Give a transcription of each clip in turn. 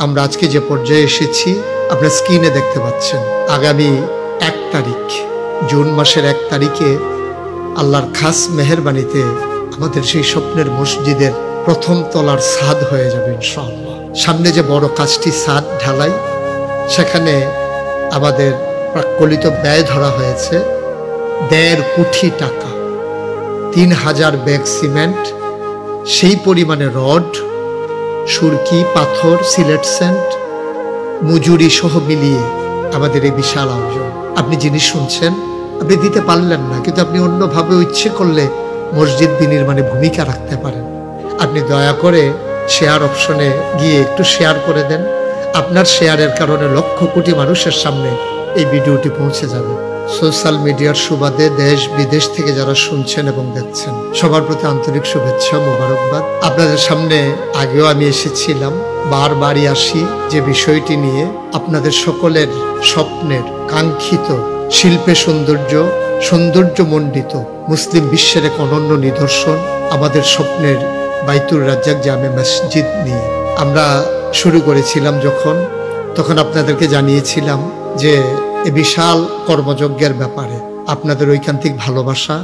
আমরা আজকে যে পর্যায়ে এসেছি আপনার স্ক্রিনে দেখতে পাচ্ছেন। আগামী 1 তারিখ, জুন মাসের 1 তারিখে আল্লাহর খাস মেহেরবানিতে আমাদের সেই স্বপ্নের মসজিদের প্রথম তলার ছাদ হয়ে যাবে ইনশাআল্লাহ। সামনে যে বড় কাজটি ছাদ ঢালাই, সেখানে আমাদের প্রাক্কলিত ব্যয় ধরা হয়েছে 1.5 কোটি টাকা, 3000 ব্যাগ সিমেন্ট, সেই পরিমাণে রড, সুরকি, পাথর, সিলেট সেন্ট, মজুরি সহ মিলিয়ে আমাদের এই বিশাল আয়োজন। আপনি জিনিস শুনছেন, আপনি দিতে পারলেন না, কিন্তু আপনি অন্যভাবে ইচ্ছে করলে মসজিদ বিনির্মাণে ভূমিকা রাখতে পারেন। আপনি দয়া করে শেয়ার অপশনে গিয়ে একটু শেয়ার করে দেন। আপনার শেয়ারের কারণে লক্ষ কোটি মানুষের সামনে এই ভিডিওটি পৌঁছে যাবে। সোশ্যাল মিডিয়ার সুবাদে দেশ বিদেশ থেকে যারা শুনছেন এবং দেখছেন, সবার প্রতি আন্তরিক শুভেচ্ছা, মোবারকবাদ। আপনাদের সামনে আগেও আমি এসেছিলাম, বারবারই আসি যে বিষয়টি নিয়ে, আপনাদের সকলের স্বপ্নের কাঙ্ক্ষিত শিল্পে সৌন্দর্যমণ্ডিত মুসলিম বিশ্বের এক অনন্য নিদর্শন আমাদের স্বপ্নের বাইতুর রাজ্জাক জামে মসজিদ নিয়ে আমরা শুরু করেছিলাম। তখন আপনাদেরকে জানিয়েছিলাম যে এই বিশাল কর্মযজ্ঞের ব্যাপারে আপনাদের ঐকান্তিক ভালোবাসা,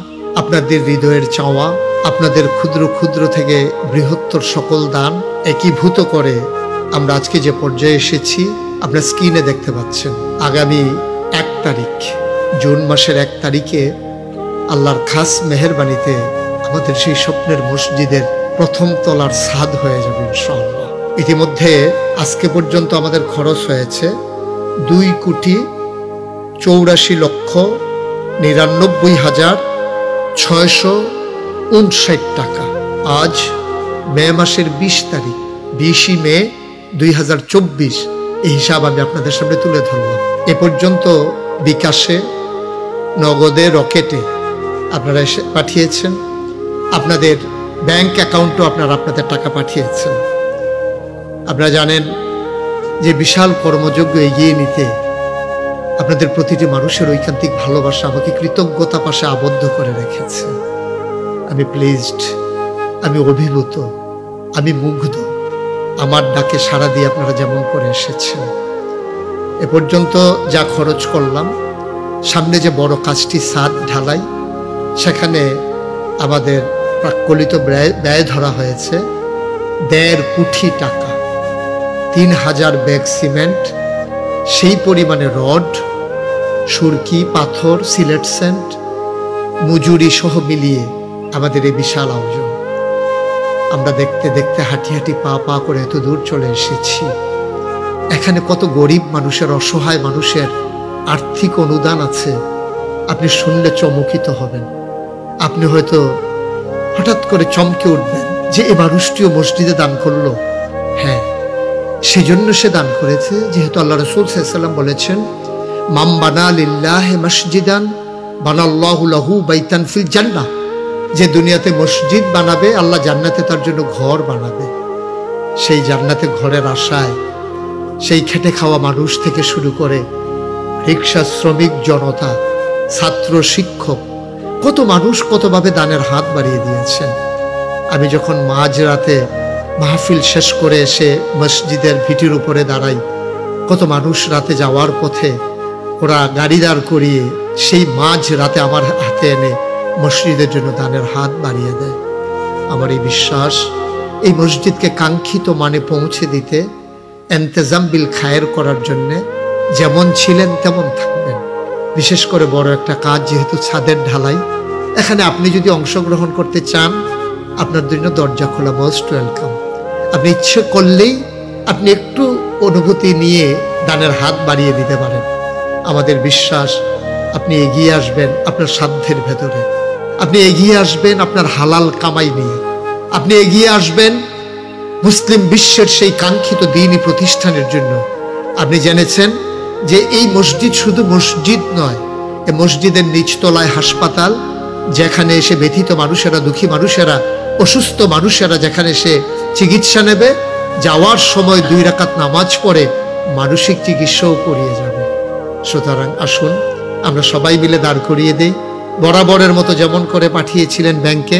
আপনাদের হৃদয়ের চাওয়া, আপনাদের ক্ষুদ্র ক্ষুদ্র থেকে বৃহত্তর সকল দান একীভূত করে আমরা আজকে যে পর্যায়ে এসেছি আপনার স্ক্রিনে দেখতে পাচ্ছেন। আগামী 1 তারিখ, জুন মাসের 1 তারিখে আল্লাহর খাস মেহেরবানিতে আমাদের সেই স্বপ্নের মসজিদের প্রথম তলার ছাদ হয়ে যাবে ইনশাআল্লাহ। ইতিমধ্যে আজকে পর্যন্ত আমাদের খরচ হয়েছে 2,84,99,659 টাকা। আজ মে মাসের 20 তারিখ, 20 মে 2024, এই হিসাব আমি আপনাদের সামনে তুলে ধরলাম। এ পর্যন্ত বিকাশে, নগদে, রকেটে আপনারা এসে পাঠিয়েছেন, আপনাদের ব্যাংক অ্যাকাউন্টও আপনাদের টাকা পাঠিয়েছেন। আপনারা জানেন যে বিশাল কর্মযজ্ঞ এগিয়ে নিতে আপনাদের প্রতিটি মানুষের ঐকান্তিক ভালোবাসা আমাকে কৃতজ্ঞতা পাশে আবদ্ধ করে রেখেছে। আমি প্লিজড, আমি অভিভূত, আমি মুগ্ধ। আমার ডাকে সাড়া দিয়ে আপনারা যেমন করে এসেছেন। এ পর্যন্ত যা খরচ করলাম, সামনে যে বড় কাজটি ছাদ ঢালাই, সেখানে আমাদের প্রাক্কলিত ব্যয় ধরা হয়েছে 1.5 কোটি টাকা, 3000 ব্যাগ সিমেন্ট, সেই পরিমাণে রড, সুরকি, পাথর, সিলেট সেন্ট, মজুরি সহ মিলিয়ে আমাদের এই বিশাল আয়োজন। আমরা দেখতে দেখতে হাঁটি হাঁটি পা করে এত দূর চলে এসেছি। এখানে কত গরিব মানুষের, অসহায় মানুষের আর্থিক অনুদান আছে, আপনি শুনলে চমকিত হবেন। আপনি হয়তো হঠাৎ করে চমকে উঠবেন যে এই মানুষটিও মসজিদে দান করলো। হ্যাঁ, সেজন্য সে দান করেছে যেহেতু আল্লাহ রাসূল সাল্লাল্লাহু আলাইহি ওয়াসাল্লাম বলেছেন, মান বানা লিল্লাহি মসজিদান বানাল্লাহু লাহু বাইতান ফিল জান্নাহ। যে দুনিয়াতে মসজিদ বানাবে, আল্লাহ জান্নাতে তার জন্য ঘর বানাবে। সেই জান্নাতে ঘরের আশায় সেই খেটে খাওয়া মানুষ থেকে শুরু করে রিক্সা শ্রমিক জনতা, ছাত্র, শিক্ষক, কত মানুষ কতভাবে দানের হাত বাড়িয়ে দিয়েছেন। আমি যখন মাঝরাতে মাহফিল শেষ করে এসে মসজিদের ভিটির উপরে দাঁড়াই, কত মানুষ রাতে যাওয়ার পথে ওরা গাড়ি দাঁড় করিয়ে সেই মাঝ রাতে আমার হাতে এনে মসজিদের জন্য দানের হাত বাড়িয়ে দেয়। আমার এই বিশ্বাস, এই মসজিদকে কাঙ্ক্ষিত মানে পৌঁছে দিতে, এন্তেজাম বিল খায়ের করার জন্যে যেমন ছিলেন তেমন থাকবেন। বিশেষ করে বড় একটা কাজ যেহেতু ছাদের ঢালাই, এখানে আপনি যদি অংশগ্রহণ করতে চান, আপনার জন্য দরজা খোলা, মোস্ট ওয়েলকাম। আপনি ইচ্ছে করলেই আপনি একটু অনুভূতি নিয়ে দানের হাত বাড়িয়ে দিতে পারেন। আমাদের বিশ্বাস, আপনি এগিয়ে আসবেন আপনার সাধ্যের ভেতরে, আপনি এগিয়ে আসবেন আপনার হালাল কামাই নিয়ে, আপনি এগিয়ে আসবেন মুসলিম বিশ্বের সেই কাঙ্ক্ষিত দ্বীনি প্রতিষ্ঠানের জন্য। আপনি জেনেছেন যে এই মসজিদ শুধু মসজিদ নয়, এই মসজিদের নিচতলায় হাসপাতাল, যেখানে এসে ব্যথিত মানুষেরা, দুঃখী মানুষেরা, অসুস্থ মানুষেরা যেখানে এসে চিকিৎসা নেবে, যাওয়ার সময় 2 রাকাত নামাজ পড়ে মানসিক চিকিৎসাও করিয়ে যাবে। সুতরাং আসুন আমরা সবাই মিলে দাঁড় করিয়ে দেই। বরাবরের মতো যেমন করে পাঠিয়েছিলেন ব্যাংকে,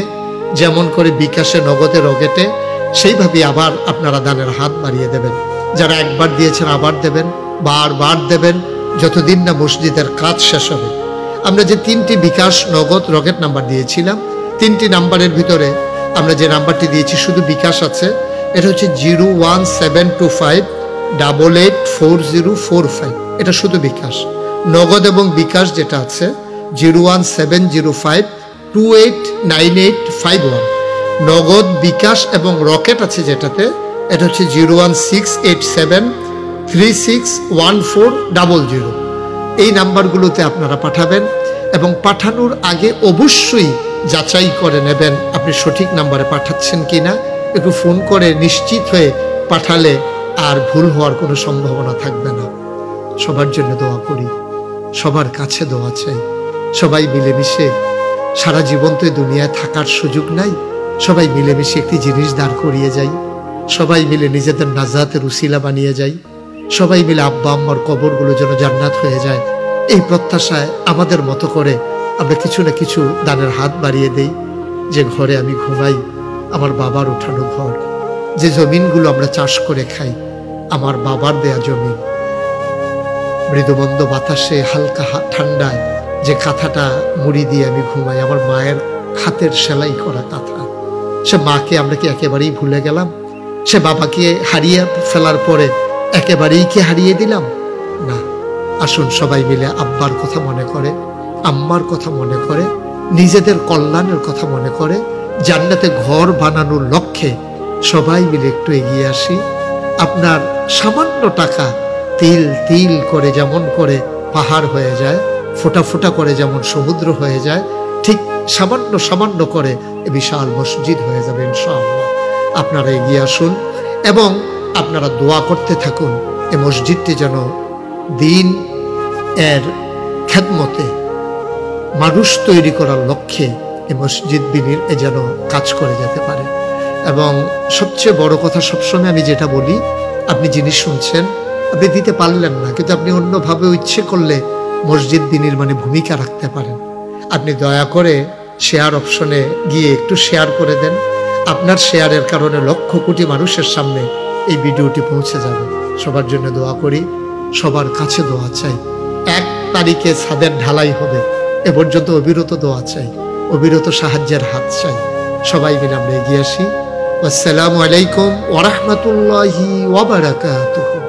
যেমন করে বিকাশে, নগদে, রকেটে, সেইভাবে আবার আপনারা দানের হাত বাড়িয়ে দেবেন। যারা একবার দিয়েছেন আবার দেবেন, বারবার দেবেন, যতদিন না মসজিদের কাজ শেষ হবে। আমরা যে 3টি বিকাশ, নগদ, রকেট নাম্বার দিয়েছিলাম, 3টি নাম্বারের ভিতরে আমরা যে নাম্বারটি দিয়েছি শুধু বিকাশ আছে, এটা হচ্ছে 01725884045, এটা শুধু বিকাশ। নগদ এবং বিকাশ যেটা আছে 01705289851, নগদ, বিকাশ এবং রকেট আছে যেটাতে, এটা হচ্ছে 01687361400। এই নাম্বারগুলোতে আপনারা পাঠাবেন এবং পাঠানোর আগে অবশ্যই যাচাই করে নেবেন আপনি সঠিক নাম্বারে পাঠাচ্ছেন কিনা। একটু ফোন করে নিশ্চিত হয়ে পাঠালে আর ভুল হওয়ার কোনো সম্ভাবনা থাকবে না। সবার জন্য দোয়া করি, সবার কাছে দোয়া চাই। সবাই মিলেমিশে, সারা জীবন তো দুনিয়ায় থাকার সুযোগ নাই, সবাই মিলেমিশে একটি জিনিস দাঁড় করিয়ে যাই, সবাই মিলে নিজেদের নাজাতের উসিলা বানিয়ে যাই, সবাই মিলে আব্বা আম্মার কবরগুলো যেন জান্নাত হয়ে যায়। এই প্রত্যাশায় আমাদের মতো করে আমরা কিছু না কিছু দানের হাত বাড়িয়ে দেই। যে ঘরে আমি ঘুমাই আমার বাবার উঠানো ঘর, যে জমিনগুলো আমরা চাষ করে খাই আমার বাবার দেয়া জমিন, মৃদুমন্দ বাতাসে হালকা ঠান্ডায় যে কাঁথাটা মুড়ি দিয়ে আমি ঘুমাই আমার মায়ের হাতের সেলাই করা কাঁথা। সে মাকে আমরা কি একেবারেই ভুলে গেলাম? সে বাবাকে হারিয়ে ফেলার পরে একেবারেই কি হারিয়ে দিলাম? না, আসুন সবাই মিলে আব্বার কথা মনে করে, আম্মার কথা মনে করে, নিজেদের কল্যাণের কথা মনে করে, জান্নাতে ঘর বানানোর লক্ষ্যে সবাই মিলে একটু এগিয়ে আসি। আপনার সামান্য টাকা তিল তিল করে যেমন করে পাহাড় হয়ে যায়, ফোঁটা ফোঁটা করে যেমন সমুদ্র হয়ে যায়, ঠিক সামান্য সামান্য করে বিশাল মসজিদ হয়ে যাবে ইনশাআল্লাহ। আপনারা এগিয়ে আসুন এবং আপনারা দোয়া করতে থাকুন এই মসজিদটি যেন দিন এর খেদমতে মানুষ তৈরি করার লক্ষ্যে এই মসজিদ বিনির যেন কাজ করে যেতে পারে। এবং সবচেয়ে বড় কথা, সবসময় আমি যেটা বলি, আপনি জিনিস শুনছেন, আপনি দিতে পারলেন না, কিন্তু আপনি অন্যভাবে ইচ্ছে করলে মসজিদ বিনির্মাণে ভূমিকা রাখতে পারেন। আপনি দয়া করে শেয়ার অপশনে গিয়ে একটু শেয়ার করে দেন। আপনার শেয়ারের কারণে লক্ষ কোটি মানুষের সামনে এই ভিডিওটি পৌঁছে যাবে। সবার জন্য দোয়া করি, সবার কাছে দোয়া চাই। 1 তারিখে ছাদের ঢালাই হবে, এ পর্যন্ত অবিরত দোয়া চাই, অবিরত সাহায্যের হাত চাই। সবাই মিলে আমরা এগিয়ে আসি। আসসালামু আলাইকুম ওয়া রাহমাতুল্লাহি ওয়া বারাকাতুহু।